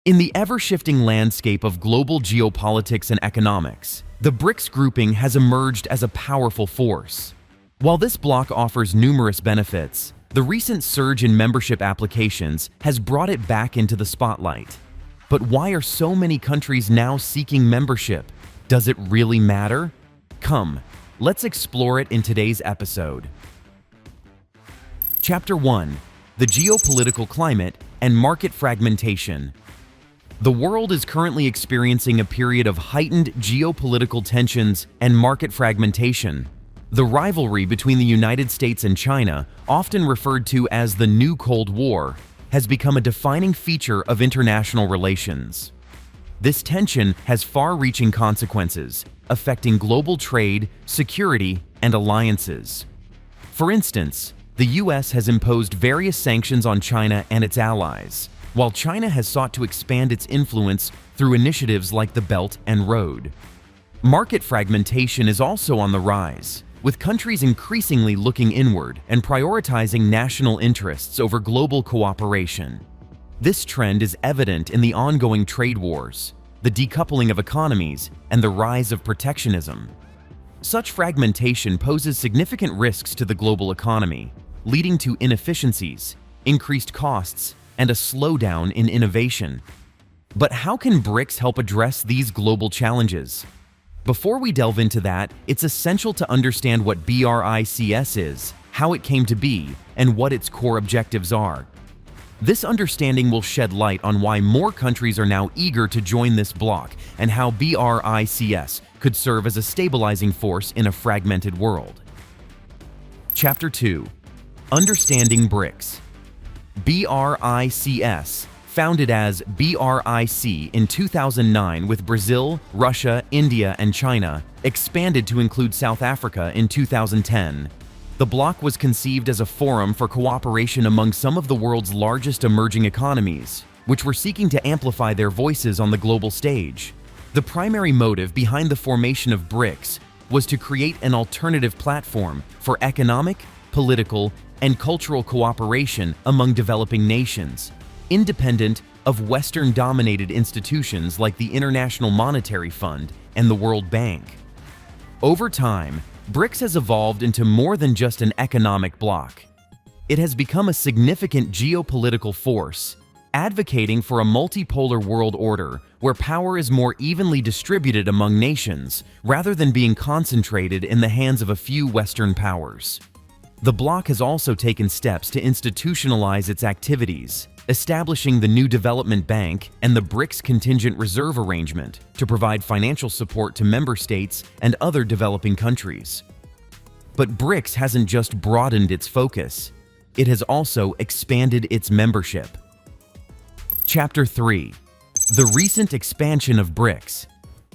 In the ever-shifting landscape of global geopolitics and economics, the BRICS grouping has emerged as a powerful force. While this bloc offers numerous benefits, the recent surge in membership applications has brought it back into the spotlight. But why are so many countries now seeking membership? Does it really matter? Come, let's explore it in today's episode. Chapter 1: The Geopolitical Climate and Market Fragmentation. The world is currently experiencing a period of heightened geopolitical tensions and market fragmentation. The rivalry between the United States and China, often referred to as the New Cold War, has become a defining feature of international relations. This tension has far-reaching consequences, affecting global trade, security, and alliances. For instance, the US has imposed various sanctions on China and its allies, while China has sought to expand its influence through initiatives like the Belt and Road. Market fragmentation is also on the rise, with countries increasingly looking inward and prioritizing national interests over global cooperation. This trend is evident in the ongoing trade wars, the decoupling of economies, and the rise of protectionism. Such fragmentation poses significant risks to the global economy, leading to inefficiencies, increased costs, and a slowdown in innovation. But how can BRICS help address these global challenges? Before we delve into that, it's essential to understand what BRICS is, how it came to be, and what its core objectives are. This understanding will shed light on why more countries are now eager to join this bloc and how BRICS could serve as a stabilizing force in a fragmented world. Chapter 2: Understanding BRICS. BRICS, founded as BRIC in 2009 with Brazil, Russia, India, and China, expanded to include South Africa in 2010. The bloc was conceived as a forum for cooperation among some of the world's largest emerging economies, which were seeking to amplify their voices on the global stage. The primary motive behind the formation of BRICS was to create an alternative platform for economic, political, and cultural cooperation among developing nations, independent of Western-dominated institutions like the International Monetary Fund and the World Bank. Over time, BRICS has evolved into more than just an economic bloc. It has become a significant geopolitical force, advocating for a multipolar world order where power is more evenly distributed among nations rather than being concentrated in the hands of a few Western powers. The bloc has also taken steps to institutionalize its activities, establishing the new Development Bank and the BRICS Contingent Reserve Arrangement to provide financial support to member states and other developing countries. But BRICS hasn't just broadened its focus, it has also expanded its membership. Chapter 3: The Recent Expansion of BRICS.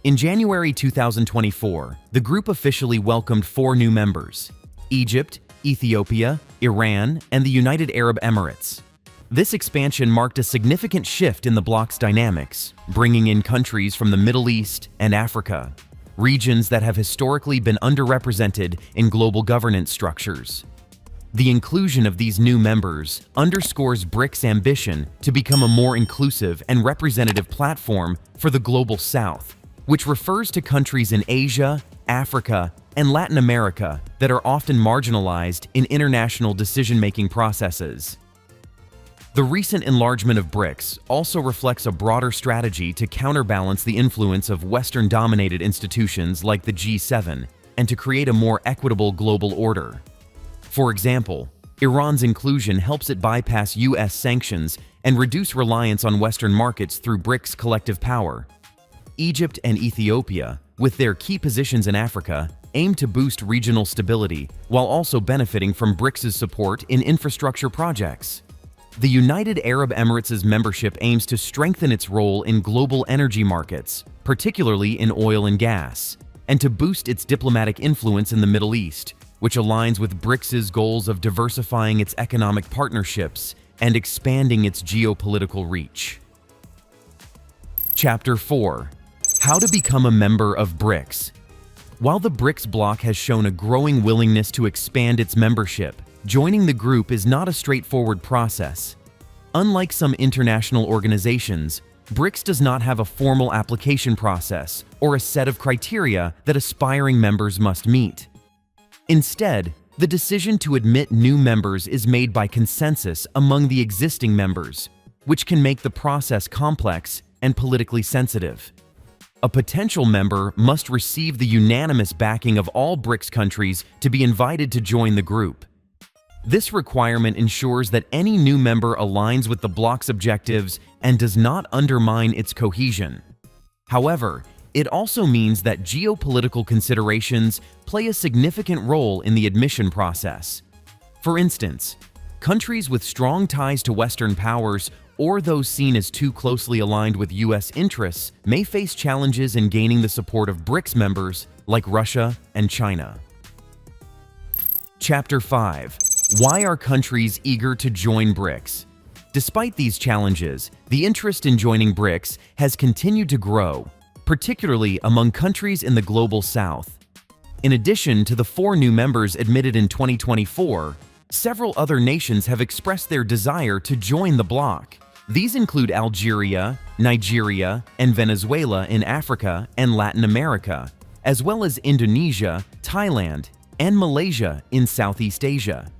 In January 2024, the group officially welcomed 4 new members: Egypt, Ethiopia, Iran, and the United Arab Emirates. This expansion marked a significant shift in the bloc's dynamics, bringing in countries from the Middle East and Africa, regions that have historically been underrepresented in global governance structures. The inclusion of these new members underscores BRICS' ambition to become a more inclusive and representative platform for the Global South, which refers to countries in Asia, Africa, and Latin America that are often marginalized in international decision-making processes. The recent enlargement of BRICS also reflects a broader strategy to counterbalance the influence of Western-dominated institutions like the G7 and to create a more equitable global order. For example, Iran's inclusion helps it bypass US sanctions and reduce reliance on Western markets through BRICS' collective power. Egypt and Ethiopia, with their key positions in Africa, aim to boost regional stability while also benefiting from BRICS' support in infrastructure projects. The United Arab Emirates' membership aims to strengthen its role in global energy markets, particularly in oil and gas, and to boost its diplomatic influence in the Middle East, which aligns with BRICS' goals of diversifying its economic partnerships and expanding its geopolitical reach. Chapter 4: How to become a member of BRICS. While the BRICS bloc has shown a growing willingness to expand its membership, joining the group is not a straightforward process. Unlike some international organizations, BRICS does not have a formal application process or a set of criteria that aspiring members must meet. Instead, the decision to admit new members is made by consensus among the existing members, which can make the process complex and politically sensitive. A potential member must receive the unanimous backing of all BRICS countries to be invited to join the group. This requirement ensures that any new member aligns with the bloc's objectives and does not undermine its cohesion. However, it also means that geopolitical considerations play a significant role in the admission process. For instance, countries with strong ties to Western powers or those seen as too closely aligned with U.S. interests may face challenges in gaining the support of BRICS members like Russia and China. Chapter 5. Why are countries eager to join BRICS? Despite these challenges, the interest in joining BRICS has continued to grow, particularly among countries in the global south. In addition to the 4 new members admitted in 2024, several other nations have expressed their desire to join the bloc. These include Algeria, Nigeria, and Venezuela in Africa and Latin America, as well as Indonesia, Thailand, and Malaysia in Southeast Asia.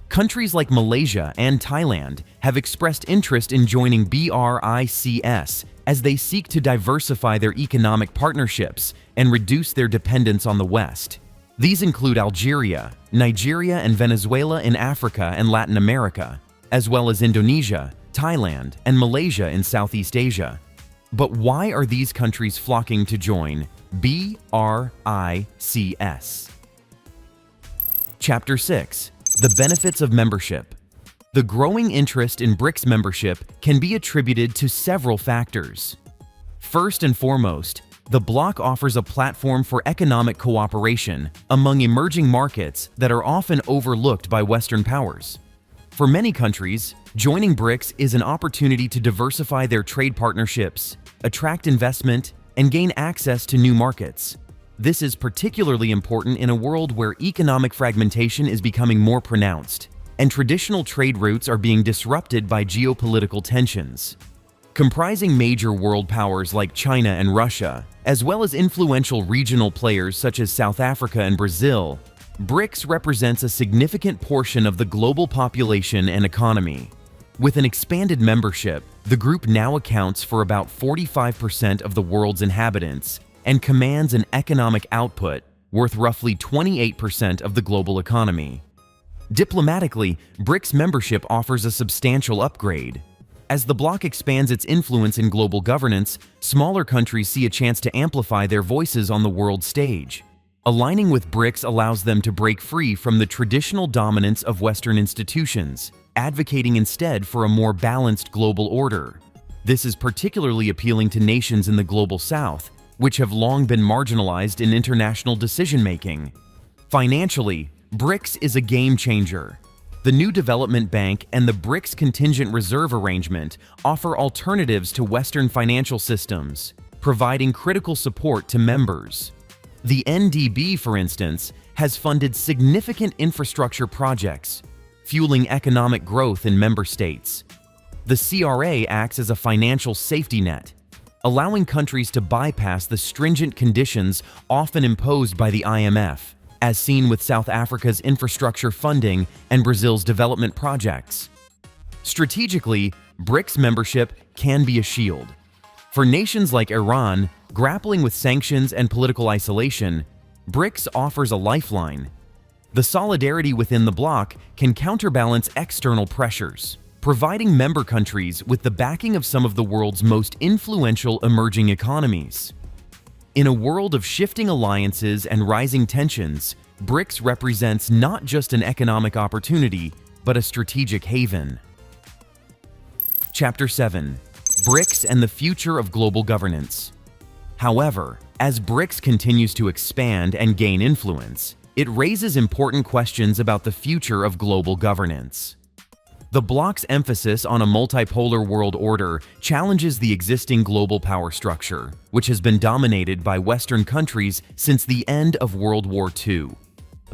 Countries like Malaysia and Thailand have expressed interest in joining BRICS as they seek to diversify their economic partnerships and reduce their dependence on the West. These include Algeria, Nigeria, and Venezuela in Africa and Latin America, as well as Indonesia, Thailand, and Malaysia in Southeast Asia. But why are these countries flocking to join BRICS? Chapter 6. The benefits of membership. The growing interest in BRICS membership can be attributed to several factors. First and foremost, the bloc offers a platform for economic cooperation among emerging markets that are often overlooked by Western powers. For many countries, joining BRICS is an opportunity to diversify their trade partnerships, attract investment, and gain access to new markets. This is particularly important in a world where economic fragmentation is becoming more pronounced, and traditional trade routes are being disrupted by geopolitical tensions. Comprising major world powers like China and Russia, as well as influential regional players such as South Africa and Brazil, BRICS represents a significant portion of the global population and economy. With an expanded membership, the group now accounts for about 45% of the world's inhabitants and commands an economic output worth roughly 28% of the global economy. Diplomatically, BRICS membership offers a substantial upgrade. As the bloc expands its influence in global governance, smaller countries see a chance to amplify their voices on the world stage. Aligning with BRICS allows them to break free from the traditional dominance of Western institutions, advocating instead for a more balanced global order. This is particularly appealing to nations in the global south, which have long been marginalized in international decision-making. Financially, BRICS is a game changer. The new development bank and the BRICS contingent reserve arrangement offer alternatives to Western financial systems, providing critical support to members. The NDB, for instance, has funded significant infrastructure projects, fueling economic growth in member states. The CRA acts as a financial safety net, allowing countries to bypass the stringent conditions often imposed by the IMF, as seen with South Africa's infrastructure funding and Brazil's development projects. Strategically, BRICS membership can be a shield. For nations like Iran, grappling with sanctions and political isolation, BRICS offers a lifeline. The solidarity within the bloc can counterbalance external pressures, providing member countries with the backing of some of the world's most influential emerging economies. In a world of shifting alliances and rising tensions, BRICS represents not just an economic opportunity, but a strategic haven. Chapter 7. BRICS and the future of global governance. However, as BRICS continues to expand and gain influence, it raises important questions about the future of global governance. The bloc's emphasis on a multipolar world order challenges the existing global power structure, which has been dominated by Western countries since the end of World War II.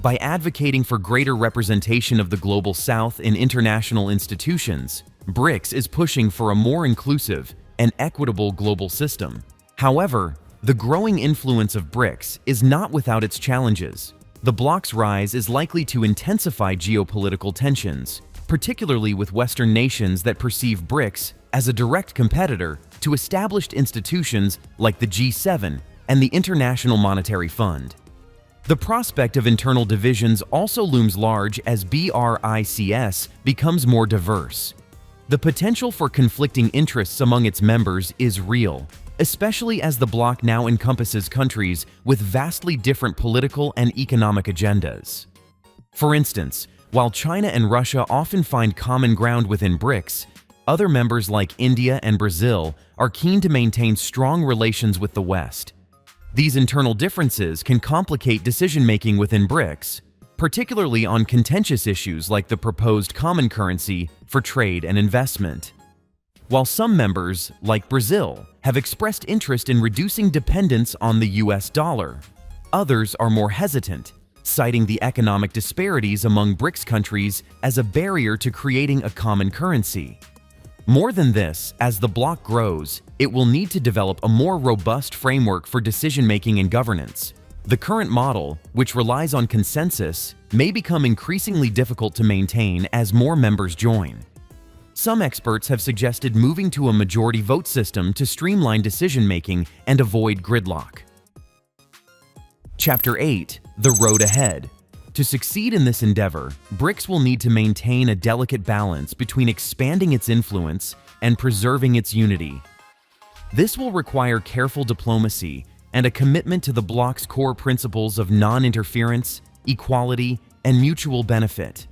By advocating for greater representation of the global South in international institutions, BRICS is pushing for a more inclusive, and equitable global system. However, the growing influence of BRICS is not without its challenges. The bloc's rise is likely to intensify geopolitical tensions, particularly with Western nations that perceive BRICS as a direct competitor to established institutions like the G7 and the International Monetary Fund. The prospect of internal divisions also looms large as BRICS becomes more diverse. The potential for conflicting interests among its members is real, especially as the bloc now encompasses countries with vastly different political and economic agendas. For instance, while China and Russia often find common ground within BRICS, other members like India and Brazil are keen to maintain strong relations with the West. These internal differences can complicate decision-making within BRICS, particularly on contentious issues like the proposed common currency for trade and investment. While some members, like Brazil, have expressed interest in reducing dependence on the US dollar, others are more hesitant, citing the economic disparities among BRICS countries as a barrier to creating a common currency. More than this, as the bloc grows, it will need to develop a more robust framework for decision-making and governance. The current model, which relies on consensus, may become increasingly difficult to maintain as more members join. Some experts have suggested moving to a majority vote system to streamline decision-making and avoid gridlock. Chapter 8: The Road Ahead. To succeed in this endeavor, BRICS will need to maintain a delicate balance between expanding its influence and preserving its unity. This will require careful diplomacy and a commitment to the bloc's core principles of non-interference, equality, and mutual benefit.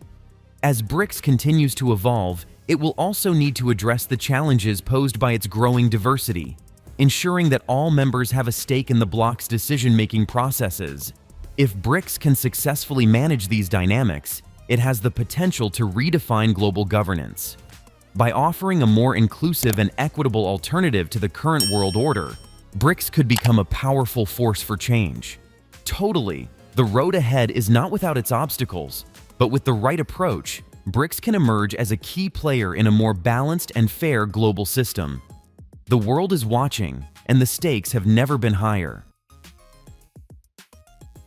As BRICS continues to evolve, it will also need to address the challenges posed by its growing diversity, ensuring that all members have a stake in the bloc's decision-making processes. If BRICS can successfully manage these dynamics, it has the potential to redefine global governance. By offering a more inclusive and equitable alternative to the current world order, BRICS could become a powerful force for change. Totally, the road ahead is not without its obstacles, but with the right approach, BRICS can emerge as a key player in a more balanced and fair global system. The world is watching, and the stakes have never been higher.